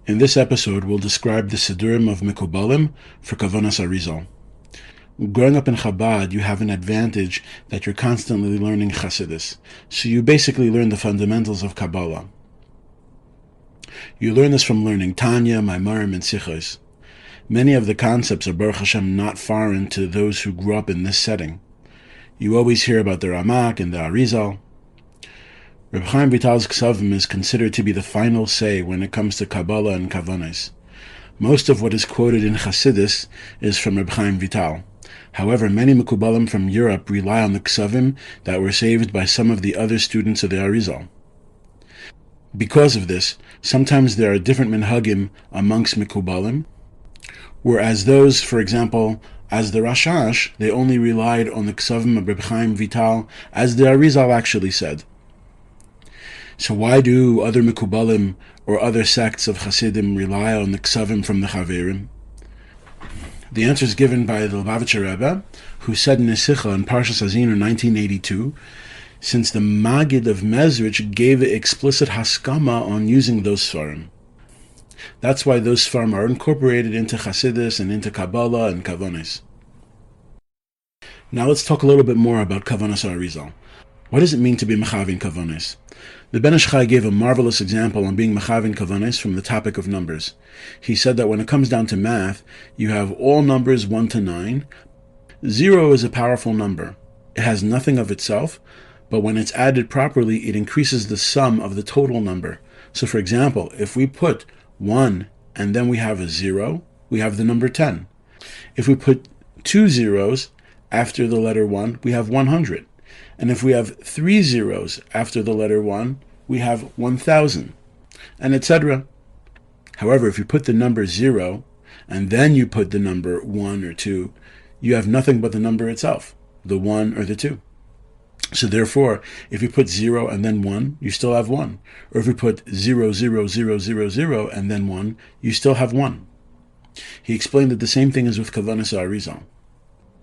In this episode, we'll describe the Sidur of Mekubalim for Kavanas Arizal. Growing up in Chabad, you have an advantage that you're constantly learning Chassidus, so you basically learn the fundamentals of Kabbalah. You learn this from learning Tanya, Maimarim, and Sichos. Many of the concepts are Baruch Hashem not foreign to those who grew up in this setting. You always hear about the Ramak and the Arizal. Reb Chaim Vital's Ksavim is considered to be the final say when it comes to Kabbalah and Kavanos. Most of what is quoted in Chassidus is from Reb Chaim Vital. However, many Mekubalim from Europe rely on the Ksavim that were saved by some of the other students of the Arizal. Because of this, sometimes there are different minhagim amongst Mekubalim, whereas those, for example, as the Rashash, they only relied on the Ksavim of Reb Chaim Vital, as the Arizal actually said. So why do other Mekubalim or other sects of Chasidim rely on the Ksavim from the Chaverim? The answer is given by the Lubavitcher Rebbe, who said in his Sikha in Parshas Azinu 1982, since the Magid of Mezrich gave explicit haskama on using those Sfarim. That's why those Sfarim are incorporated into Chasidus and into Kabbalah and Kavanos. Now let's talk a little bit more about Kavanos Arizal. What does it mean to be Mechavin Kavanos? The Ben Ish Chai gave a marvelous example on being Mechavin Kavanos from the topic of numbers. He said that when it comes down to math, you have all numbers 1 to 9. 0 is a powerful number. It has nothing of itself, but when it's added properly, it increases the sum of the total number. So for example, if we put 1 and then we have a 0, we have the number 10. If we put 2 zeros after the letter 1, we have 100. And if we have 3 zeros after the letter 1, we have 1,000, and etc. However, if you put the number 0, and then you put the number 1 or 2, you have nothing but the number itself, the 1 or the 2. So therefore, if you put 0 and then 1, you still have 1. Or if you put 0, 0, 0, 0, 0, and then 1, you still have 1. He explained that the same thing is with Kavanos Arizal.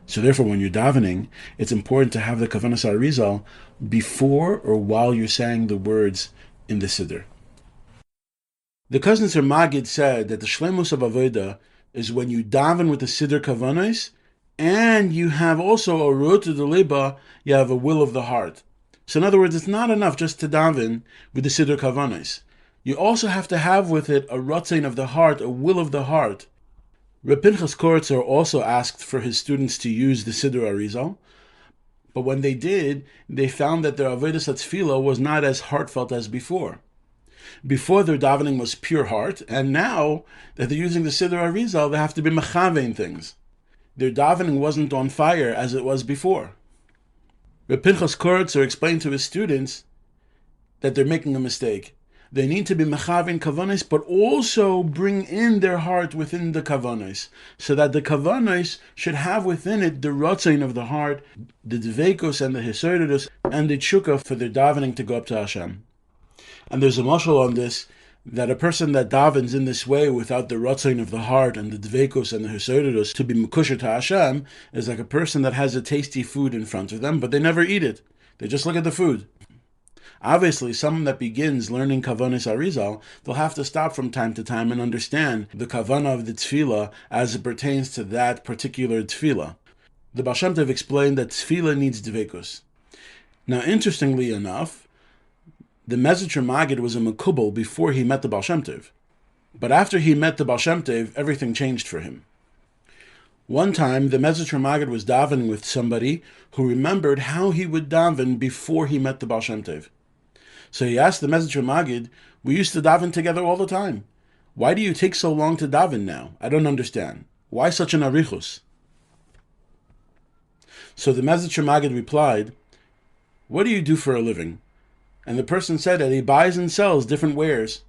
So therefore, when you're davening, it's important to have the Kavanos Arizal before or while you're saying the words in the Sidur. The Kuznetzer Magid said that the Shleimus of Avodah is when you daven with the Sidur Kavanos, and you have also a Ruta de Liba, you have a will of the heart. So in other words, it's not enough just to daven with the Sidur Kavanos. You also have to have with it a Rotzain of the heart, a will of the heart. Reb Pinchas Koritzer also asked for his students to use the Sidur Arizal, but when they did, they found that their Avodas HaTefillah was not as heartfelt as before. Before, their davening was pure heart, and now that they're using the Sidur Arizal, they have to be mechavein things. Their davening wasn't on fire as it was before. Reb Pinchas Koritzer explained to his students that they're making a mistake. They need to be mechavin kavanos, but also bring in their heart within the kavanos, so that the kavanos should have within it the rotzain of the heart, the dveikos and the hisoridus, and the tshuka for their davening to go up to Hashem. And there's a mashal on this, that a person that davens in this way without the rotzain of the heart and the dveikos and the hisoridus to be mekusher to Hashem is like a person that has a tasty food in front of them, but they never eat it. They just look at the food. Obviously, someone that begins learning Kavanos Arizal, they'll have to stop from time to time and understand the Kavanah of the Tefillah as it pertains to that particular Tefillah. The Baal Shem Tov explained that Tefillah needs Dveikos. Now, interestingly enough, the Mezritcher Magid was a Mekubal before he met the Baal Shem Tov. But after he met the Baal Shem Tov, everything changed for him. One time, the Mezritcher Magid was davening with somebody who remembered how he would daven before he met the Baal Shem Tov. So he asked the Mezritcher Magid, we used to daven together all the time. Why do you take so long to daven now? I don't understand. Why such an arichus? So the Mezritcher Magid replied, what do you do for a living? And the person said that he buys and sells different wares.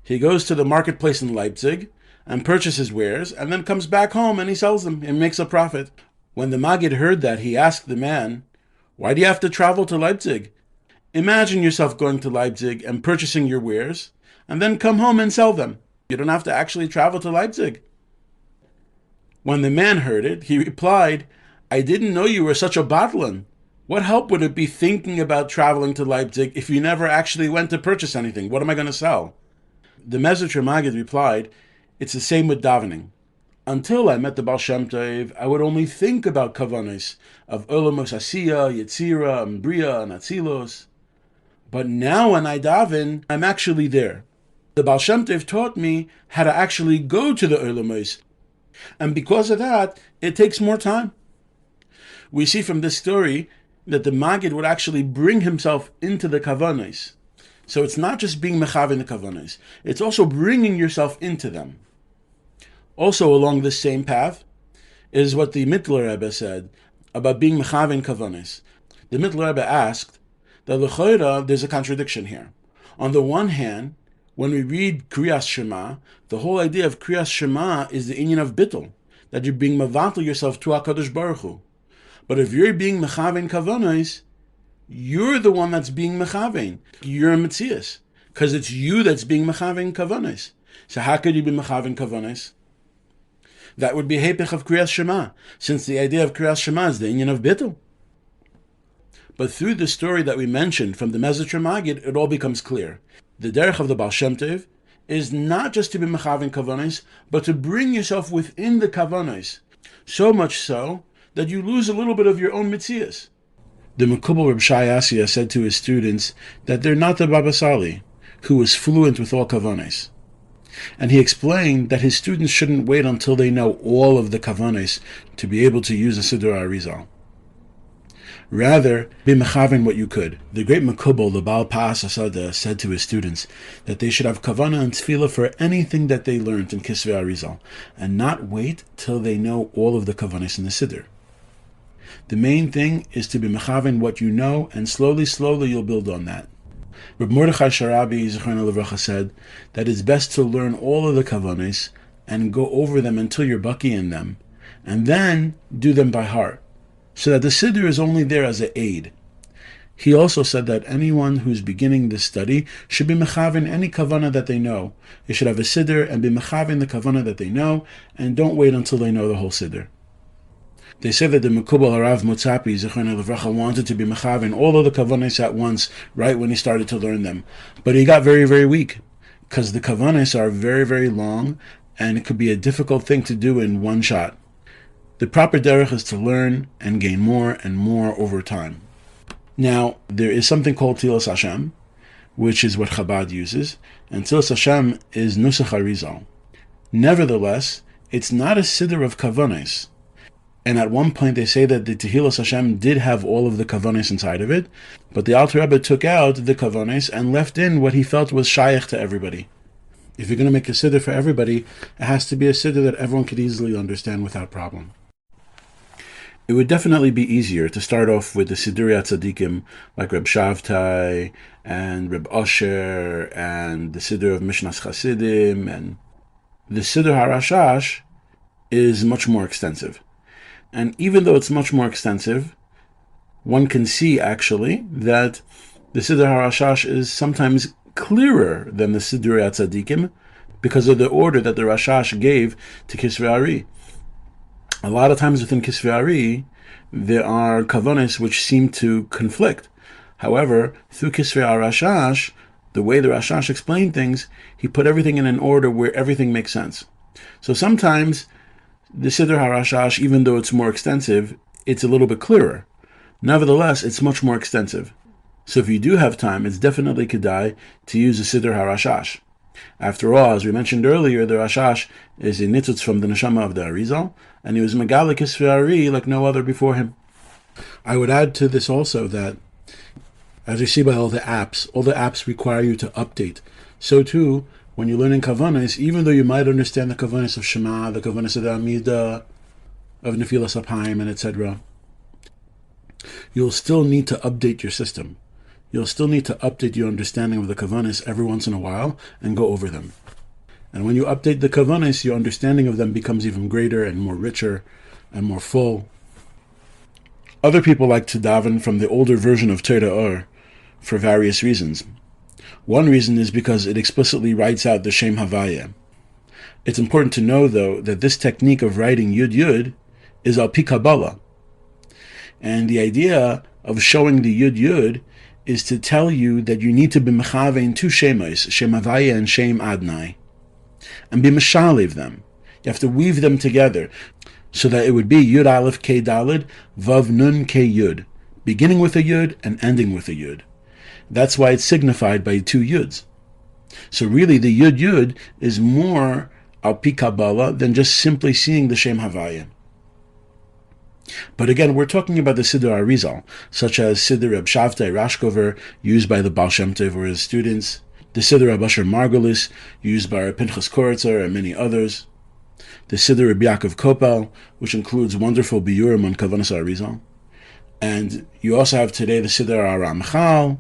He goes to the marketplace in Leipzig and purchases wares, and then comes back home and he sells them and makes a profit. When the Magid heard that, he asked the man, why do you have to travel to Leipzig? Imagine yourself going to Leipzig and purchasing your wares, and then come home and sell them. You don't have to actually travel to Leipzig. When the man heard it, he replied, I didn't know you were such a batlan. What help would it be thinking about traveling to Leipzig if you never actually went to purchase anything? What am I going to sell? The Mezritcher Maggid replied, it's the same with davening. Until I met the Baal Shem Tov, I would only think about kavanos of Olamos Asiya, Yetzira, and Bria, and Atzilos. But now when I daven, I'm actually there. The Baal Shem Tov taught me how to actually go to the Olamos, and because of that, it takes more time. We see from this story that the Maggid would actually bring himself into the kavanos. So it's not just being mechav in the kavanos, it's also bringing yourself into them. Also along this same path is what the Mittler Rebbe said about being mechav in kavanos. The Mittler Rebbe asked that l'choira there's a contradiction here. On the one hand, when we read Kriyas Shema, the whole idea of Kriyas Shema is the inyan of bittul, that you're being mevatel yourself to HaKadosh Baruch Hu. But if you're being mechavein kavanos, you're the one that's being mechavein. You're a metzias, because it's you that's being mechavein kavanos. So how could you be mechavein kavanos? That would be hepech of Kriyas Shema, since the idea of Kriyas Shema is the inyan of bittul. But through the story that we mentioned from the Mezritcher Maggid, it all becomes clear. The derech of the Baal Shem Tov is not just to be mechavein kavanos, but to bring yourself within the kavanos. So much so that you lose a little bit of your own mitzias. The Mekubal Reb Shai Asya said to his students that they're not the Baba Sali, who was fluent with all kavanos. And he explained that his students shouldn't wait until they know all of the kavanos to be able to use a Sidur Arizal. Rather, be mechavein what you could. The great Mekubal, the Baal Pas Asada, said to his students that they should have kavanah and tefillah for anything that they learned in Kisvei Arizal, and not wait till they know all of the kavanos in the Sidur. The main thing is to be mechavein what you know, and slowly you'll build on that. Reb Mordechai Sharabi Zichrono Livracha said that it's best to learn all of the kavanos and go over them until you're baki in them, and then do them by heart, so that the Sidur is only there as an aid. He also said that anyone who's beginning this study should be mechavein any kavanah that they know. They should have a Sidur and be mechavein the kavanah that they know, and don't wait until they know the whole Sidur. They say that the Mekubal Harav Motzapi Zichrono Livracha wanted to be mechavein all of the kavanos at once, right when he started to learn them. But he got very, very weak, because the kavanos are very, very long, and it could be a difficult thing to do in one shot. The proper derech is to learn and gain more and more over time. Now, there is something called Tilas Hashem, which is what Chabad uses, and Tilas Hashem is Nusach Arizal. Nevertheless, it's not a Sidur of kavanos. And at one point they say that the Tehillas Hashem did have all of the kavanos inside of it, but the Alter Rebbe took out the kavanos and left in what he felt was shaykh to everybody. If you're going to make a Siddur for everybody, it has to be a Siddur that everyone could easily understand without problem. It would definitely be easier to start off with the Sidurei Tzadikim like Reb Shavtai and Reb Asher and the Sidur of Mishnas Chasidim, and the Sidur HaRashash is much more extensive. And even though it's much more extensive, one can see actually that the Sidur HaRashash is sometimes clearer than the Sidurei Tzadikim because of the order that the Rashash gave to Kisvei Ari. A lot of times within Kisvei Ari, there are kavanos which seem to conflict. However, through Kisvei HaRashash, the way the Rashash explained things, he put everything in an order where everything makes sense. So sometimes the Sidur HaRashash, even though it's more extensive, it's a little bit clearer. Nevertheless, it's much more extensive. So if you do have time, it's definitely kedai to use the Sidur HaRashash. After all, as we mentioned earlier, the Rashash is a nitzutz from the neshama of the Arizal, and he was Megala Kisvei Ari like no other before him. I would add to this also that, as you see by all the apps require you to update. So too, when you're learning kavanos, even though you might understand the kavanos of Shema, the kavanos of the Amidah, of Nefilas Apayim, and etc., you'll still need to update your system. You'll still need to update your understanding of the kavanos every once in a while and go over them. And when you update the kavanos, your understanding of them becomes even greater and more richer and more full. Other people like to daven from the older version of Torah Or for various reasons. One reason is because it explicitly writes out the Shem Havaya. It's important to know, though, that this technique of writing Yud Yud is al pi Kabbalah. And the idea of showing the Yud Yud is to tell you that you need to be mechavein two shemos, Shem Havaya and Shem Adnai, and be meshalev them. You have to weave them together so that it would be Yud Aleph K Dalid, Vav Nun K Yud, beginning with a Yud and ending with a Yud. That's why it's signified by two Yuds. So really the Yud Yud is more al pi Kabbalah than just simply seeing the Shem Havaya. But again, we're talking about the Sidur Arizal, such as Sidur Reb Shavtai Rashkover, used by the Baal Shem Tov or his students, the Sidur Reb Asher Margulis, used by Pinchas Koritzer and many others, the Sidur Reb Yaakov Kopel, which includes wonderful biurim on Kavanas Arizal, and you also have today the Sidur Aramchal,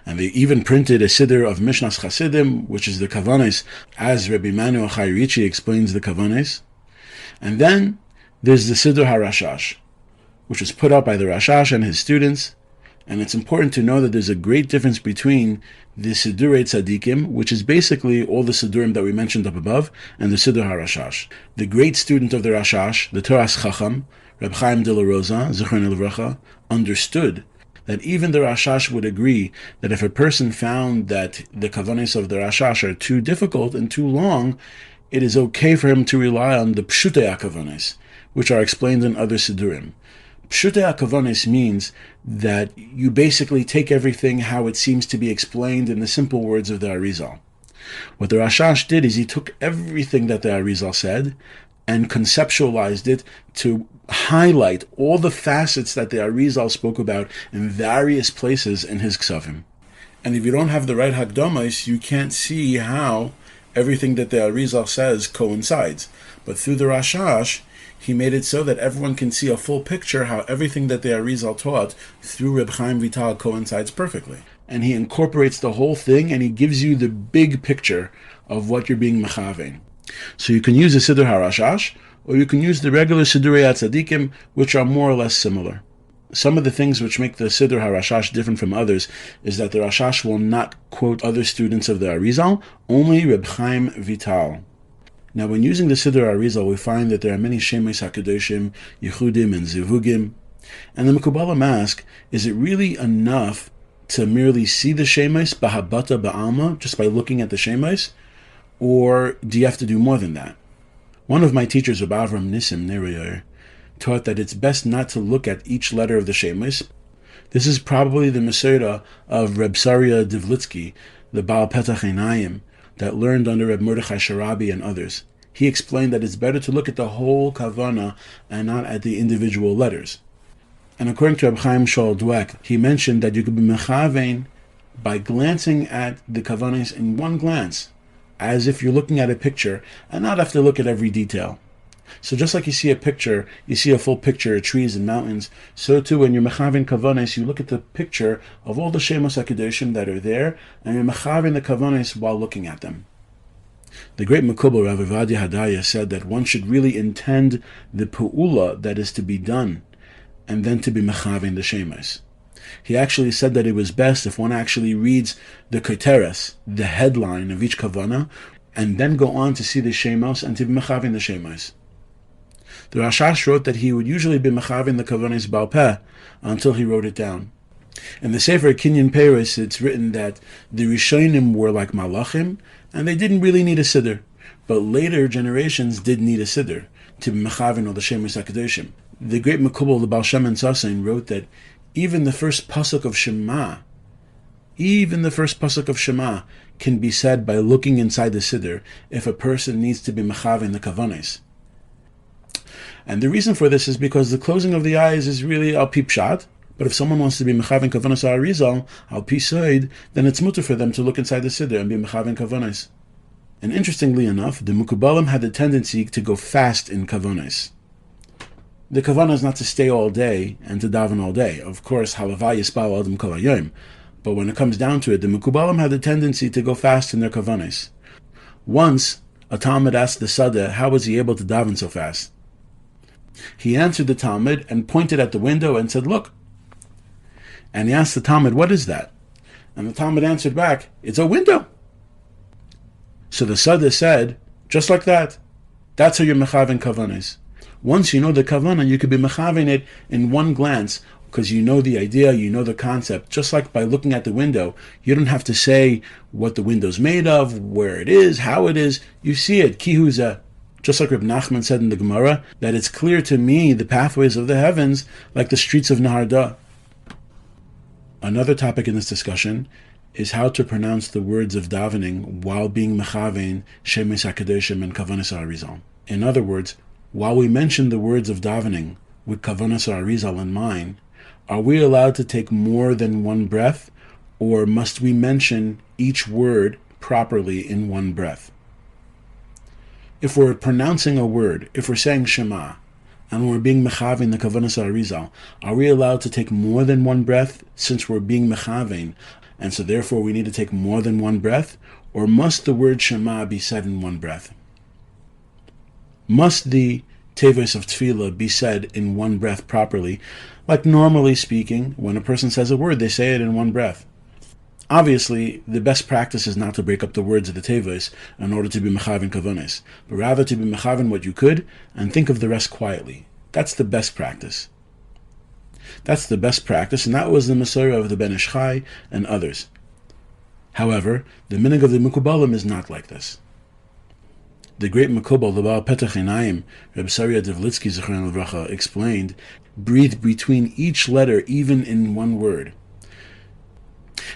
and they even printed a Sidur of Mishnas Chasidim, which is the Kavanas, as Rabbi Manuel Chayrichi explains the Kavanas. And then there's the Sidur HaRashash, which was put out by the Rashash and his students. And it's important to know that there's a great difference between the Sidurei Tzadikim, which is basically all the Sidurim that we mentioned up above, and the Sidur HaRashash. The great student of the Rashash, the Toras Chacham, Reb Chaim de la Rosa, Zichron Livracha, understood that even the Rashash would agree that if a person found that the Kavanis of the Rashash are too difficult and too long, it is okay for him to rely on the Pshutei HaKavanis, which are explained in other Sidurim. Pshutei HaKavanis means that you basically take everything how it seems to be explained in the simple words of the Arizal. What the Rashash did is he took everything that the Arizal said and conceptualized it to highlight all the facets that the Arizal spoke about in various places in his Ksavim. And if you don't have the right Hakdomas, you can't see how everything that the Arizal says coincides. But through the Rashash, he made it so that everyone can see a full picture how everything that the Arizal taught through Reb Chaim Vital coincides perfectly. And he incorporates the whole thing and he gives you the big picture of what you're being mechavein. So you can use the Sidur HaRashash, or you can use the regular Sidurei Tzadikim, which are more or less similar. Some of the things which make the Sidur HaRashash different from others is that the Rashash will not quote other students of the Arizal, only Reb Chaim Vital. Now, when using the Sidur Arizal, we find that there are many Shemes HaKadoshim, Yechudim, and Zivugim. And the Mekubalim ask, is it really enough to merely see the Shemes, Bahabata Ba'alma, just by looking at the Shemes? Or do you have to do more than that? One of my teachers, Reb Avram Nissim Neroyer, taught that it's best not to look at each letter of the Shemes. This is probably the Mesorah of Reb Saria Divlitsky, the Baal Petach Einayim, that learned under Reb Mordechai Sharabi and others. He explained that it's better to look at the whole kavana and not at the individual letters. And according to Reb Chaim Shol Dweck, he mentioned that you could be mechavein by glancing at the kavanas in one glance, as if you're looking at a picture, and not have to look at every detail. So just like you see a picture, you see a full picture of trees and mountains, so too when you're mechavein kavanas, you look at the picture of all the Shemos HaKadoshim that are there, and you're mechavein the kavanas while looking at them. The great Mekubal Rav Ovadia Hadaya said that one should really intend the pu'ula that is to be done, and then to be mechavein the Shemos. He actually said that it was best if one actually reads the koteres, the headline of each kavana, and then go on to see the Shemos and to be mechavein the Shemos. The Rashash wrote that he would usually be mechavein the kavanas Baal Peh until he wrote it down. In the Sefer Kinyan Peres, it's written that the Rishonim were like Malachim, and they didn't really need a Sidur, but later generations did need a Sidur to be mechavein all the Shemos HaKadoshim. The great Mekubal, the Baal Shem and Sasain, wrote that even the first pasuk of Shema, can be said by looking inside the Sidur if a person needs to be mechavein the kavanas. And the reason for this is because the closing of the eyes is really al pi pshat, but if someone wants to be mechavein kavanas ha'arizal, al pi soid, then it's mutter for them to look inside the Sidur and be mechavein kavanas. And interestingly enough, the Mekubalim had the tendency to go fast in kavanas. The kavana is not to stay all day and to daven all day. Of course, halavai yispal adam kol hayom. But when it comes down to it, the Mekubalim had the tendency to go fast in their kavanas. Once, a Talmud asked the Sadeh, how was he able to daven so fast? He answered the Talmud and pointed at the window and said, look. And he asked the Talmud, what is that? And the Talmud answered back, it's a window. So the Sadeh said, just like that, that's how you're mechavein kavanas. Once you know the kavana, you could be mechavein it in one glance, because you know the idea, you know the concept. Just like by looking at the window, you don't have to say what the window's made of, where it is, how it is. You see it, kihuza. Just like Reb Nachman said in the Gemara, that it's clear to me the pathways of the heavens like the streets of Naharda. Another topic in this discussion is how to pronounce the words of davening while being mechavein shemes hakedoshim and kavanas Arizal. In other words, while we mention the words of davening with kavanas Arizal in mind, are we allowed to take more than one breath, or must we mention each word properly in one breath? If we're pronouncing a word, if we're saying Shema, and we're being mechavein the kavanas Arizal, are we allowed to take more than one breath since we're being mechavein, and so therefore we need to take more than one breath, or must the word Shema be said in one breath? Must the teves of tefillah be said in one breath properly, like normally speaking, when a person says a word, they say it in one breath? Obviously, the best practice is not to break up the words of the teves in order to be mechavin kavanis, but rather to be mechavin what you could and think of the rest quietly. That's the best practice. That's the best practice, and that was the Masorah of the Ben Ish Chai and others. However, the minig of the Mekubalim is not like this. The great Mekubal, the Baal Petach Einayim, Reb Sarya Devlitzky Zechron Levracha, explained, breathe between each letter even in one word.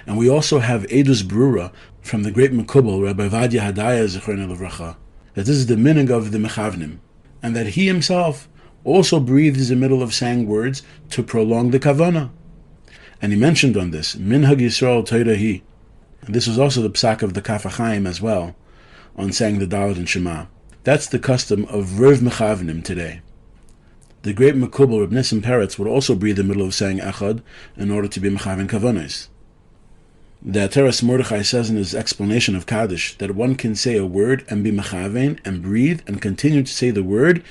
And we also have Edus Brura from the great Mekubal, Rabbi Vadia Hadaya Zechron Levracha, that this is the minig of the Mechavnim, and that he himself also breathes in the middle of saying words to prolong the kavana. And he mentioned on this, Minhag Yisrael Toirahi. And this was also the psak of the Kaf HaChaim as well, on saying the Dalet and Shema. That's the custom of Rev Mechavnim today. The great Mekubal, Reb Nissim Peretz, would also breathe in the middle of saying Echad in order to be Mechavin Kavanos. The Ateres Mordechai says in his explanation of Kaddish that one can say a word and be Mechavein and breathe and continue to say the word,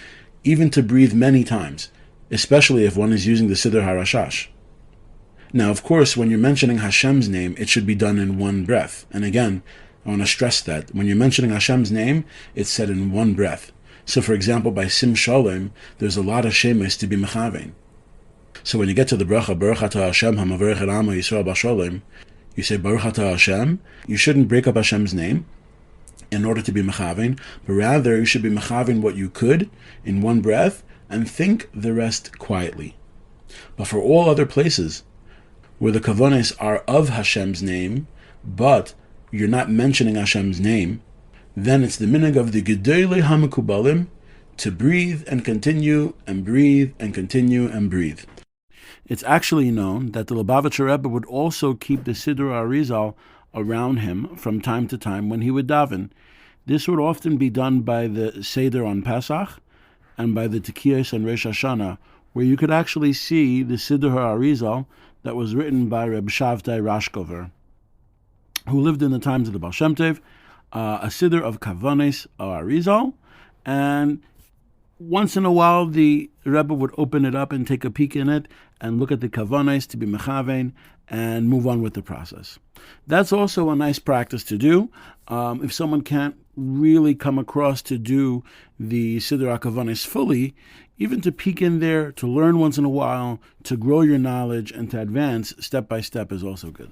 even to breathe many times, especially if one is using the Sidur HaRashash. Now, of course, when you're mentioning Hashem's name, it should be done in one breath. And again, I want to stress that when you're mentioning Hashem's name, it's said in one breath. So, for example, by Sim Shalom, there's a lot of shemes to be mechavein. So when you get to the bracha, Baruch Atah Hashem HaMavarech et Amo Yisrael B'Shalom, you say Baruch Atah Hashem. You shouldn't break up Hashem's name in order to be mechavein, but rather you should be mechavein what you could in one breath and think the rest quietly. But for all other places where the kavanos are of Hashem's name, but you're not mentioning Hashem's name, then it's the minig of the Gedolei HaMekubalim to breathe and continue and breathe and continue and breathe. It's actually known that the Lubavitcher Rebbe would also keep the Sidur Arizal around him from time to time when he would daven. This would often be done by the Seder on Pesach and by the Tekiyos on Rosh Hashanah, where you could actually see the Sidur Arizal that was written by Reb Shavtai Rashkover, who lived in the times of the Baal Shem Tov, a Sidur of Kavanes Arizal, and once in a while the Rebbe would open it up and take a peek in it and look at the Kavanes to be mechavein and move on with the process. That's also a nice practice to do. If someone can't really come across to do the Sidur HaKavanes fully, even to peek in there, to learn once in a while, to grow your knowledge and to advance step by step is also good.